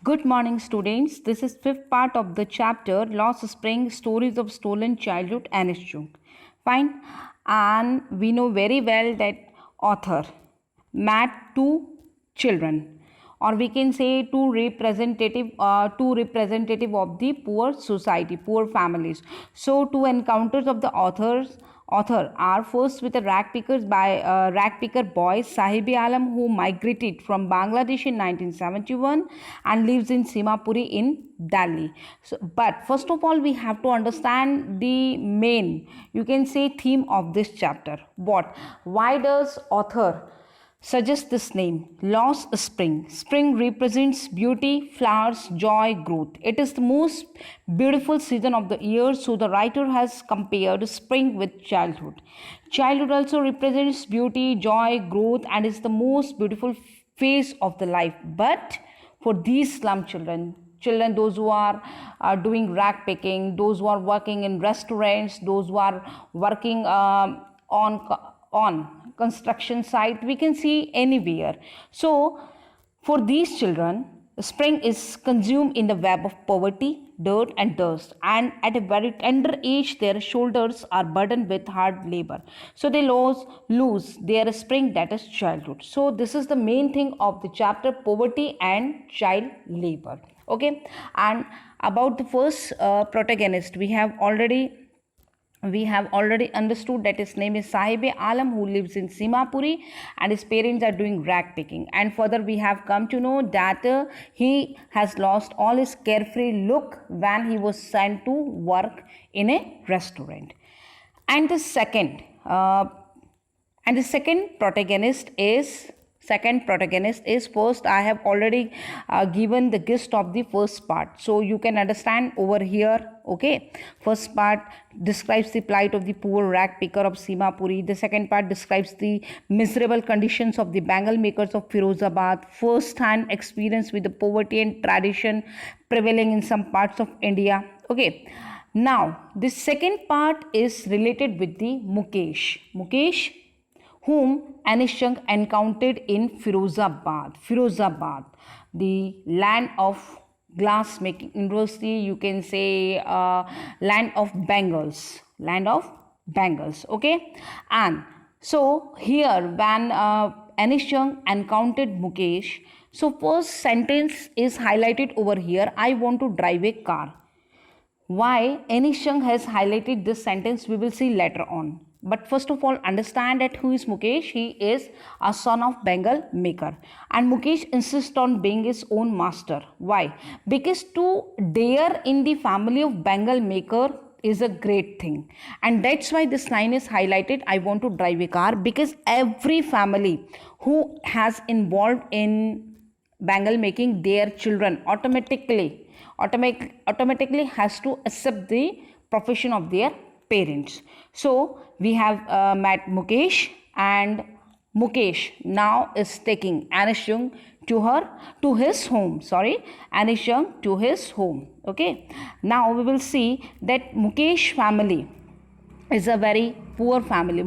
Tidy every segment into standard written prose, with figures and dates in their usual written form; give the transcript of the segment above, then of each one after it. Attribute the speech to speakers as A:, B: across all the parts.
A: Good morning, students. This is fifth part of the chapter Lost Spring Stories of Stolen Childhood and its Junk. Fine. And we know very well that author met two children, or we can say two representative of the poor society, poor families. So two encounters of the author are first with a rag picker boy Sahibi Alam, who migrated from Bangladesh in 1971 and lives in Simapuri in Delhi. But first of all, we have to understand the main, you can say, theme of this chapter. Why does author suggest this name? Lost Spring. Spring represents beauty, flowers, joy, growth. It is the most beautiful season of the year, so the writer has compared spring with childhood. Childhood also represents beauty, joy, growth, and is the most beautiful phase of the life. But for these slum children those who are doing rag picking, those who are working in restaurants, those who are working on construction site, we can see anywhere. So for these children, spring is consumed in the web of poverty, dirt and dust, and at a very tender age their shoulders are burdened with hard labor, so they lose their spring, that is childhood. So this is the main thing of the chapter, poverty and child labor. Okay. And about the first protagonist, we have already understood that his name is Sahibe Alam, who lives in Simapuri, and his parents are doing rag picking. And further, we have come to know that he has lost all his carefree look when he was sent to work in a restaurant. And the second protagonist is first, I have already given the gist of the first part, so you can understand over here. Okay, first part describes the plight of the poor rag picker of Simapuri. The second part describes the miserable conditions of the bangle makers of Firozabad, first hand experience with the poverty and tradition prevailing in some parts of India. Okay, now the second part is related with the Mukesh, whom Anish Chand encountered in Firozabad, the land of glass making industry, you can say land of bangles. Okay. And so here when Anish Chand encountered Mukesh, so first sentence is highlighted over here: I want to drive a car. Why Anish Chand has highlighted this sentence, we will see later on. But first of all, understand that who is Mukesh. He is a son of bangle maker, and Mukesh insists on being his own master. Why? Because to dare in the family of bangle maker is a great thing, and that's why this line is highlighted: I want to drive a car. Because every family who has involved in bangle making, their children automatically has to accept the profession of their parents. So we have met Mukesh, and Mukesh now is taking Anish Chand to his home. Okay, now we will see that Mukesh family is a very poor family.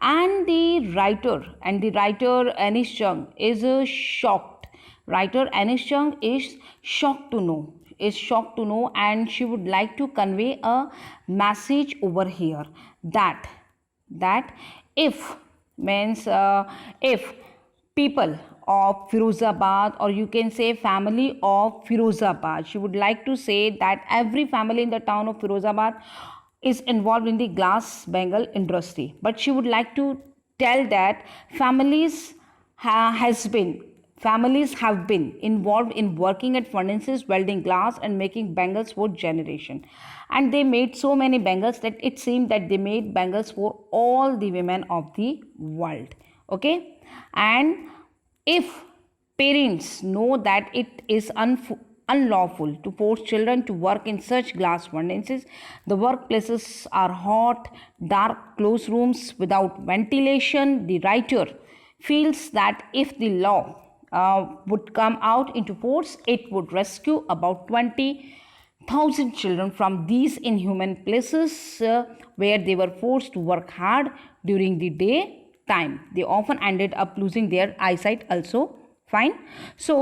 A: And the writer Anish Chand is shocked. Writer Anish Chand is shocked to know, and she would like to convey a message over here that if if people of Firozabad, or you can say family of Firozabad, she would like to say that every family in the town of Firozabad is involved in the glass bangle industry, but she would like to tell that families have been involved in working at furnaces, welding glass and making bangles for generation, and they made so many bangles that it seemed that they made bangles for all the women of the world. Okay. And if parents know that it is unlawful to force children to work in such glass furnaces, the workplaces are hot, dark, closed rooms without ventilation, the writer feels that if the law would come out into force, it would rescue about 20,000 children from these inhuman places where they were forced to work hard during the day time. They often ended up losing their eyesight also Fine. So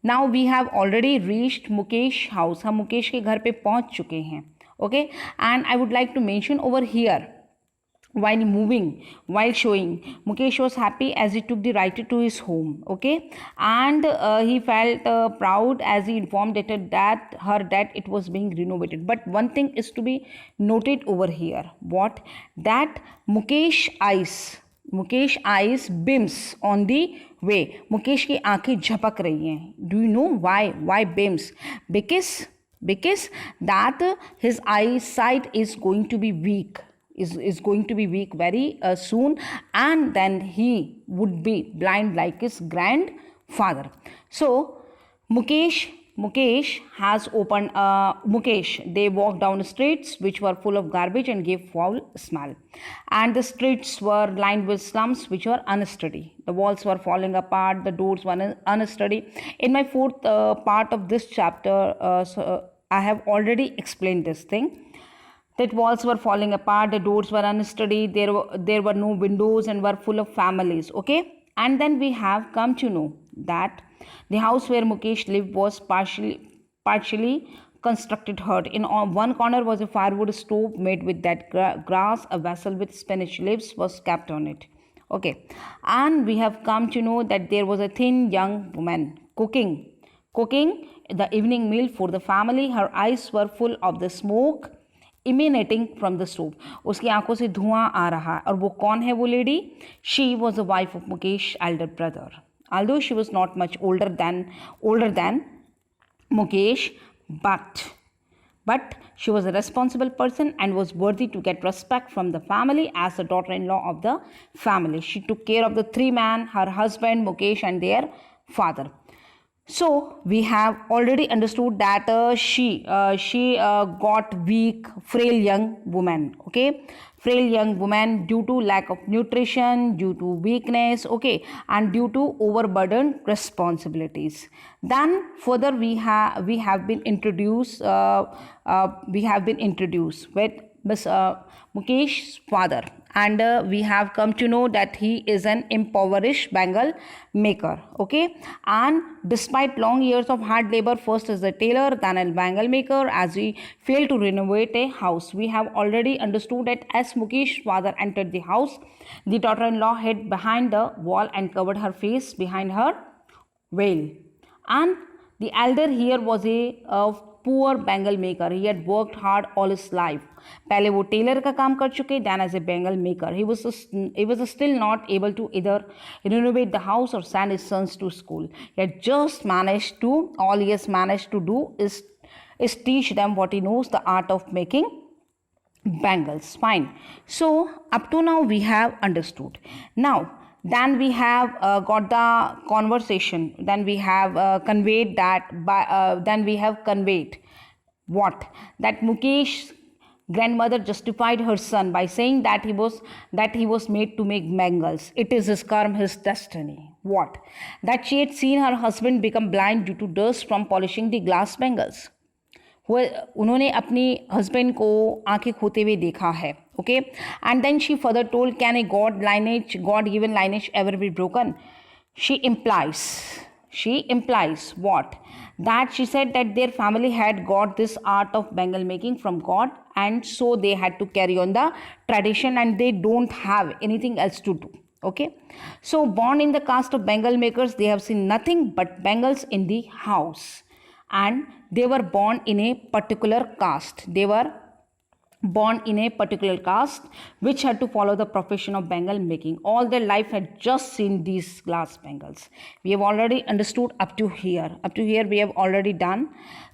A: now we have already reached Mukesh house. हम मुकेश के घर पे पहुंच चुके हैं. Okay, and I would like to mention over here, while moving, while showing, Mukesh was happy as he took the writer to his home. Okay, and he felt proud as he informed her that it was being renovated. But one thing is to be noted over here, what, that Mukesh eyes beams on the way. Mukesh की आंखें झपक रही हैं. Do you know why beams? Because that his eyesight is going to be weak, is going to be weak very soon, and then he would be blind like his grandfather. So Mukesh has opened they walked down streets which were full of garbage and gave foul smell, and the streets were lined with slums which were unsteady. The walls were falling apart, the doors were unsteady. In my fourth part of this chapter, I have already explained this thing, that walls were falling apart, the doors were unsteady, there were no windows and were full of families. Okay, and then we have come to know that the house where Mukesh lived was partially constructed hut. In one corner was a firewood stove made with that grass. A vessel with spinach leaves was kept on it. Okay, and we have come to know that there was a thin young woman cooking the evening meal for the family. Her eyes were full of the smoke emanating from the stove. उसकी आंखों से धुआं आ रहा है. और वो कौन है वो lady? She was the wife of Mukesh elder brother. Although she was not much older than Mukesh, but she was a responsible person and was worthy to get respect from the family as the daughter-in-law of the family. She took care of the three men, her husband Mukesh and their father. So we have already understood that she got weak, frail young woman. Okay, frail young woman due to lack of nutrition, due to weakness. Okay, and due to overburdened responsibilities. Then further we have been introduced with Mukesh's father, and we have come to know that he is an impoverished bangle maker. Okay, and despite long years of hard labor, first as a tailor, then a bangle maker, as he failed to renovate a house. We have already understood that as Mukesh's father entered the house, the daughter-in-law hid behind the wall and covered her face behind her veil. And the elder here was a poor bangle maker. He had worked hard all his life. पहले वो Taylor का काम कर चुके, then as a bangle maker. He was still not able to either renovate the house or send his sons to school. He had just managed to, all he has managed to do is teach them what he knows, the art of making bangles. Fine. So up to now we have understood. Now then we have got the conversation. Then we have conveyed what, that Mukesh's grandmother justified her son by saying that he was made to make bangles. It is his karma, his destiny. What? That she had seen her husband become blind due to dust from polishing the glass bangles. उन्होंने अपनी husband को आंखें खोते हुए देखा है. Okay, and then she further told, can a God given lineage ever be broken? She implies what? That she said that their family had got this art of bangle making from God, and so they had to carry on the tradition and they don't have anything else to do. Okay, so born in the caste of bangle makers, they have seen nothing but bangles in the house, and they were born in a particular caste. Which had to follow the profession of bangle making. All their life had just seen these glass bangles. We have already understood up to here. We have already done.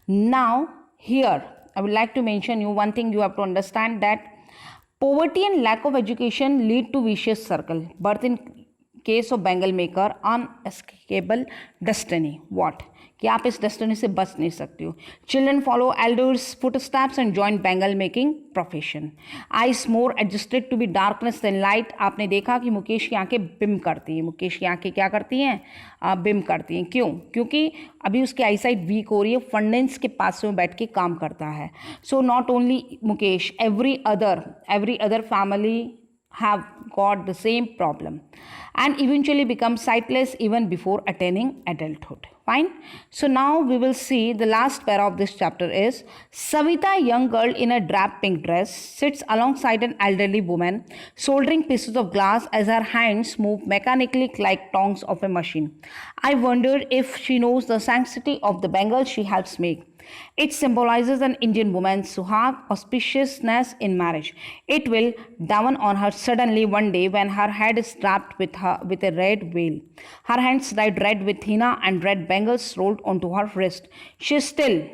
A: Now here I would like to mention you one thing. You have to understand that poverty and lack of education lead to vicious circle. Birth in case of bangle maker, unescapable destiny. What? कि आप इस destiny से बच नहीं सकती हो. Children follow elders footsteps and join bangle making profession. Eyes more adjusted to be darkness than light. आपने देखा कि मुकेश की आंखें बिम करती हैं. मुकेश की आंखें क्या करती हैं? बिम करती हैं. क्यों? क्योंकि अभी उसकी आईसाइट वीक हो रही है. फंडेंस के पास में बैठ के काम करता है. So not only Mukesh, every other family have got the same problem and eventually become sightless even before attaining adulthood. Fine. So now we will see the last para of this chapter is Savita, a young girl in a drab pink dress, sits alongside an elderly woman soldering pieces of glass as her hands move mechanically like tongs of a machine. I wondered if she knows the sanctity of the bangles she helps make. It symbolizes an Indian woman's suhag, auspiciousness in marriage. It will dawn on her suddenly one day when her head is wrapped with a red veil. Her hands dyed red with henna and red bangles rolled onto her wrist. She will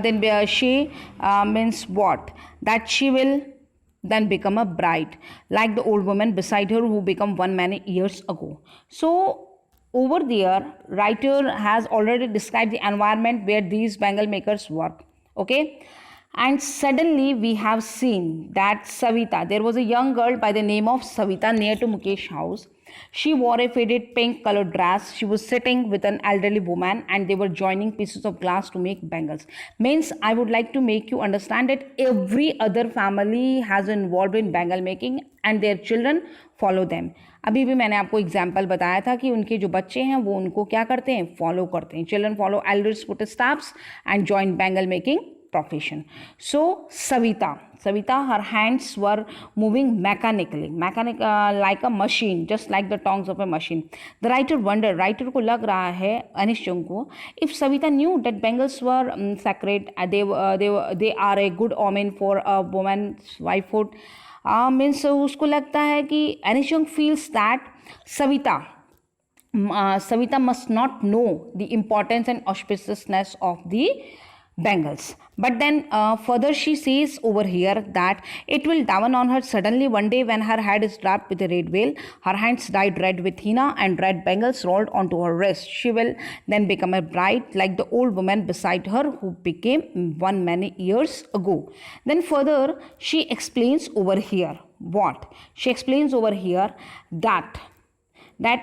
A: then be, she means what? That she will then become a bride, like the old woman beside her who became one many years ago. So over there, writer has already described the environment where these bangle makers work. Okay, and suddenly we have seen that Savita, there was a young girl by the name of Savita near to Mukesh house. She wore a faded pink colored dress. She was sitting with an elderly woman and they were joining pieces of glass to make bangles. Means I would like to make you understand that every other family has involved in bangle making and their children follow them. अभी भी मैंने आपको example बताया था कि उनके जो बच्चे हैं वो उनको क्या करते हैं, फॉलो करते हैं. Children follow elders footsteps and join bangle making profession. So Savita, her hands were moving mechanically, like a machine, just like the tongs of a machine. The writer wondered, writer को लग रहा है अनिश चंग को, if Savita knew that bangles were sacred, they are a good omen for a woman's wifehood. Means उसको लगता है कि अनिश चंग feels that Savita must not know the importance and auspiciousness of the bangles. But then further she says over here that it will dawn on her suddenly one day when her head is wrapped with a red veil, her hands dyed red with henna and red bangles rolled onto her wrist. She will then become a bride like the old woman beside her who became one many years ago. Then further she explains over here what? She explains over here that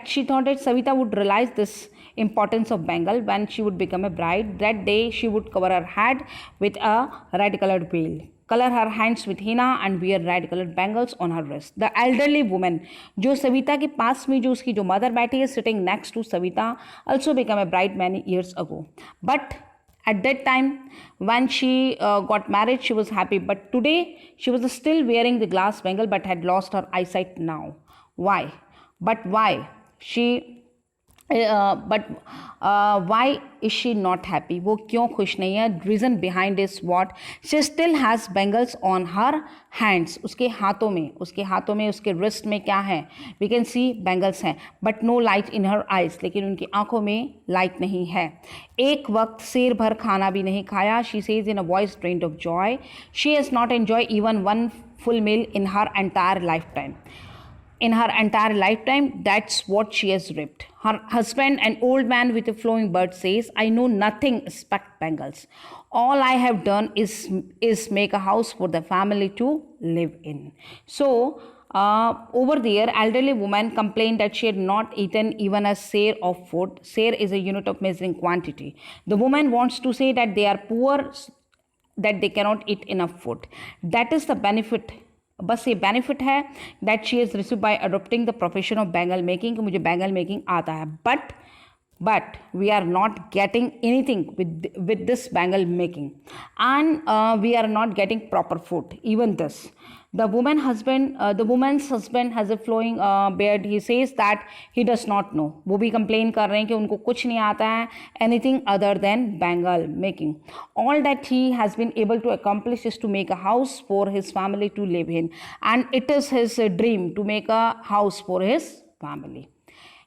A: she thought that Savita would realize this importance of bangle when she would become a bride. That day she would cover her head with a red colored veil, color her hands with henna and wear red colored bangles on her wrist. The elderly woman जो सविता के पास में जो उसकी जो mother बैठी है sitting next to Savita also became a bride many years ago. But at that time when she got married she was happy, but today she was still wearing the glass bangle but had lost her eyesight now. Why? But why why is she not happy? वो क्यों खुश नहीं है? Reason behind is what? She still has bangles on her hands. उसके हाथों में उसके wrist में क्या है? We can see bangles हैं, but no light in her eyes. लेकिन उनकी आंखों में light नहीं है. एक वक्त शेर भर खाना भी नहीं खाया. She says in a voice drained of joy. She has not enjoyed even one full meal in her entire lifetime. That's what she has ripped. Her husband, an old man with a flowing beard, says, I know nothing except bangles. All I have done is make a house for the family to live in. So, over there, elderly woman complained that she had not eaten even a share of food. Share is a unit of measuring quantity. The woman wants to say that they are poor, that they cannot eat enough food. That is the benefit. बस ये benefit है that she is receive by adopting the profession of bangle making कि मुझे bangle making आता है, but we are not getting anything with this bangle making and we are not getting proper food. Even this, the woman's husband has a flowing beard. He says that he does not know. वो भी complain कर रहे हैं कि उनको कुछ नहीं आता है anything other than bangle making. All that he has been able to accomplish is to make a house for his family to live in, and it is his dream to make a house for his family.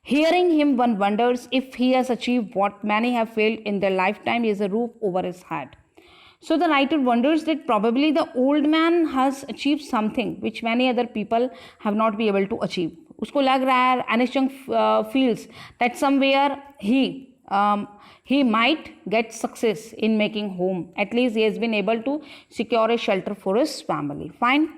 A: Hearing him, one wonders if he has achieved what many have failed in their lifetime, is a roof over his head. So the writer wonders that probably the old man has achieved something which many other people have not been able to achieve. उसको लग रहा है, Anish Chung feels that somewhere he might get success in making home. At least he has been able to secure a shelter for his family. Fine,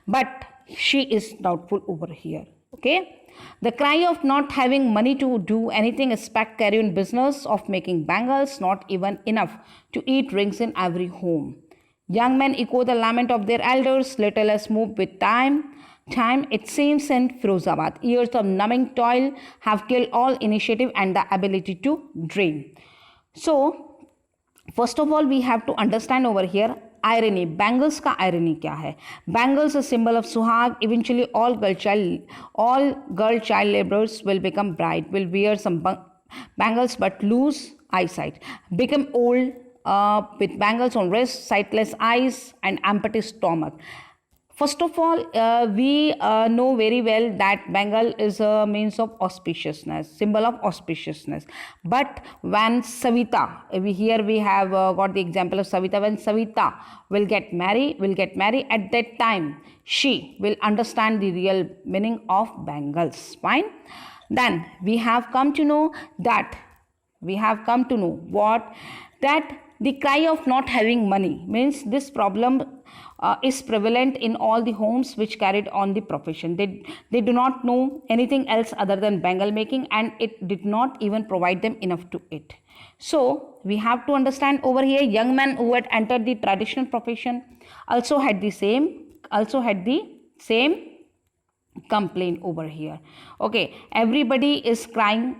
A: but she is doubtful over here. Okay. The cry of not having money to do anything except carry on business of making bangles, not even enough to eat, rings in every home. Young men echo the lament of their elders. Little us move with time. Time, it seems, in Firozabad. Years of numbing toil have killed all initiative and the ability to dream. So, first of all, we have to understand over here irony. Bangles ka irony kya hai? Bangles, a symbol of suhag. Eventually, all girl child laborers will become bride, will wear some bangles but lose eyesight, become old with bangles on wrists, sightless eyes, and empty stomach. First of all, we know very well that bangle is a means of auspiciousness, symbol of auspiciousness. But when Savita, here we have got the example of Savita. When Savita will get married, at that time, she will understand the real meaning of bangles. Fine. Then we have come to know that that the cry of not having money means this problem is prevalent in all the homes which carried on the profession. They do not know anything else other than bangle making, and it did not even provide them enough to eat. So we have to understand over here, young men who had entered the traditional profession also had the same complaint over here. Okay, everybody is crying,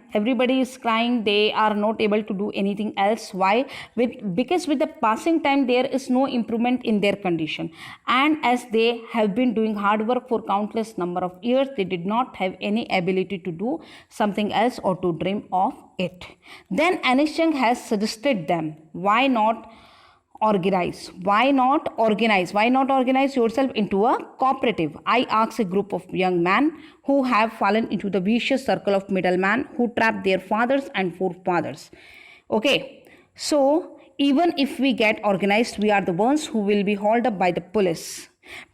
A: they are not able to do anything else. Why? Because with the passing time there is no improvement in their condition, and as they have been doing hard work for countless number of years, they did not have any ability to do something else or to dream of it. Then Anishang has suggested them, why not organize yourself into a cooperative? I ask a group of young men who have fallen into the vicious circle of middlemen who trap their fathers and forefathers. Okay, so even if we get organized, we are the ones who will be hauled up by the police,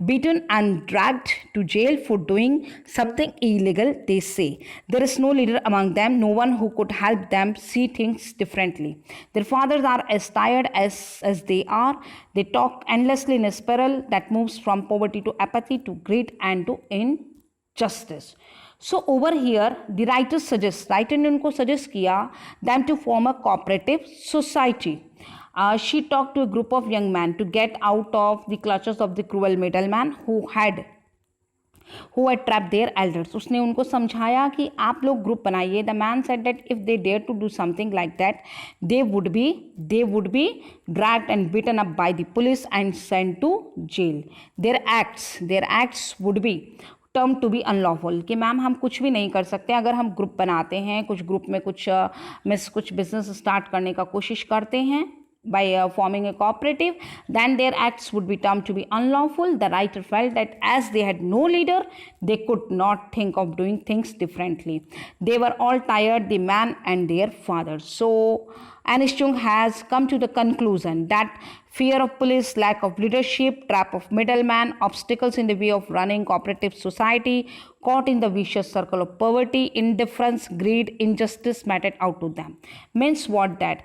A: beaten and dragged to jail for doing something illegal, they say. There is no leader among them, no one who could help them see things differently. Their fathers are as tired as they are. They talk endlessly in a spiral that moves from poverty to apathy to greed and to injustice. So over here, the writer ने उनको suggest किया them to form a cooperative society. She talked to a group of young men to get out of the clutches of the cruel middleman who had trapped their elders. उसने उनको समझाया कि आप लोग group बनाइए. The man said that if they dare to do something like that, they would be dragged and beaten up by the police and sent to jail. Their acts would be term to be unlawful, कि ma'am हम कुछ भी नहीं कर सकते अगर हम group बनाते हैं, कुछ ग्रुप में कुछ बिजनेस स्टार्ट करने का कोशिश करते हैं by forming a cooperative, then their acts would be termed to be unlawful. The writer felt that as they had no leader, they could not think of doing things differently. They were all tired, the man and their father. So Anishchung has come to the conclusion that fear of police, lack of leadership, trap of middleman, obstacles in the way of running cooperative society, caught in the vicious circle of poverty, indifference, greed, injustice meted out to them. Means what? That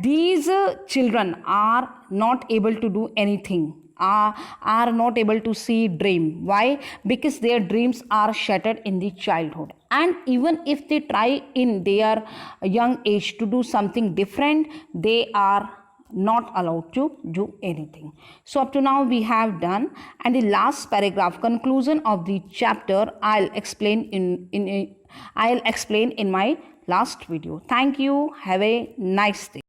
A: these children are not able to do anything, are not able to see dream. Why? Because their dreams are shattered in the childhood, and even if they try in their young age to do something different, they are not allowed to do anything. So up to now we have done, and the last paragraph, conclusion of the chapter, I'll explain in my last video. Thank you. Have a nice day.